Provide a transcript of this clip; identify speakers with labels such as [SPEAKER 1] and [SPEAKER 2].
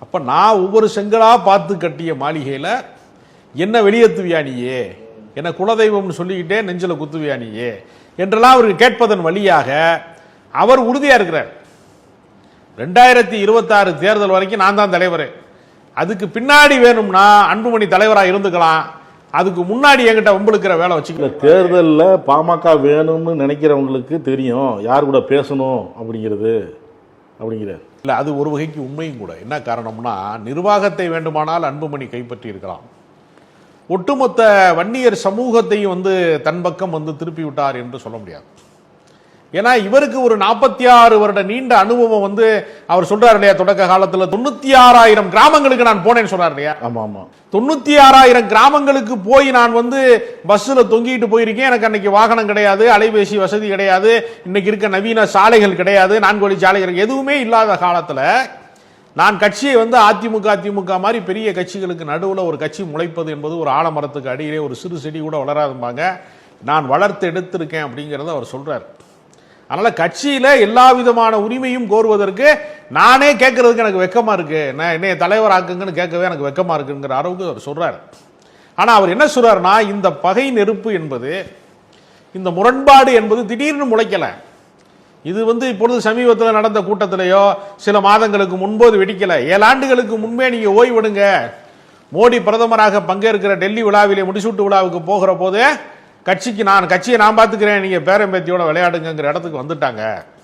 [SPEAKER 1] அப்ப நான் ஒவ்வொரு செங்கலா பார்த்து கட்டிய மாளிகையில என்ன வெளியேற்றுவியா நீயே, என்ன குலதெய்வம்னு சொல்லிக்கிட்டே நெஞ்சில குத்துவியா நீயே என்றெல்லாம் அவருக்கு கேட்பதன் வழியாக அவர் உறுதியா இருக்கிறார். 2026 தேர்தல் வரைக்கும் நான் தான் தலைவர், அதுக்கு பின்னாடி வேணும்னா அன்புமணி தலைவரா இருந்துக்கலாம், அதுக்கு முன்னாடி என்கிட்ட வம்பிழுக்கிற வேலை வச்சுக்கல.
[SPEAKER 2] தேர்தலில் பாமக வேணும்னு நினைக்கிறவங்களுக்கு தெரியும் யார் கூட பேசணும் அப்படிங்கிறது
[SPEAKER 1] இல்ல. அது ஒரு வகைக்கு உண்மையும் கூட. என்ன காரணம்னா, நிர்வாகத்தை வேண்டுமானால் அன்புமணி கைப்பற்றி இருக்கலாம், ஒட்டுமொத்த வன்னியர் சமூகத்தையும் தன் பக்கம் திருப்பி விட்டார் என்று சொல்ல முடியாது. ஏன்னா இவருக்கு ஒரு 46 வருட நீண்ட அனுபவம் அவர் சொல்றாரு இல்லையா, தொடக்க காலத்துல 96,000 கிராமங்களுக்கு நான் போனேன்னு சொல்றாரு இல்லையா.
[SPEAKER 2] ஆமா ஆமா,
[SPEAKER 1] 96,000 கிராமங்களுக்கு போய் நான் பஸ்ல தொங்கிட்டு போயிருக்கேன். எனக்கு அன்னைக்கு வாகனம் கிடையாது, அலைபேசி வசதி கிடையாது, இன்னைக்கு இருக்க நவீன சாலைகள் கிடையாது, 4 வழி சாலைகள் எதுவுமே இல்லாத காலத்துல நான் கட்சியை அதிமுக மாதிரி பெரிய கட்சிகளுக்கு நடுவில் ஒரு கட்சி முளைப்பது என்பது ஒரு ஆலமரத்துக்கு அடியிலே ஒரு சிறு செடி கூட வளராதும்பாங்க, நான் வளர்த்து எடுத்திருக்கேன் அப்படிங்கிறத அவர் சொல்றார். அதனால கட்சியில எல்லா விதமான உரிமையும் கோருவதற்கு நானே கேட்கறதுக்கு எனக்கு வெக்கமா இருக்கு, நான் என்னைய தலைவர் ஆக்குங்கன்னு கேட்கவே எனக்கு வெக்கமா இருக்குங்கிற அளவுக்கு அவர் சொல்றாரு. ஆனா அவர் என்ன சொல்றாருன்னா, இந்த பகை நெருப்பு என்பது, இந்த முரண்பாடு என்பது திடீர்னு முளைக்கல. இது இப்பொழுது சமீபத்தில் நடந்த கூட்டத்திலேயோ சில மாதங்களுக்கு முன்போது வெடிக்கல. 7 ஆண்டுகளுக்கு முன்பே நீங்க ஓய்வெடுங்க, மோடி பிரதமராக பங்கேற்கிற டெல்லி விழாவிலே முடிசூட்டு விழாவுக்கு போகிற போதே கட்சியை நான் பார்த்துக்கிறேன், நீங்க பேரம்பேத்தியோட விளையாடுங்கிற இடத்துக்கு வந்துட்டாங்க.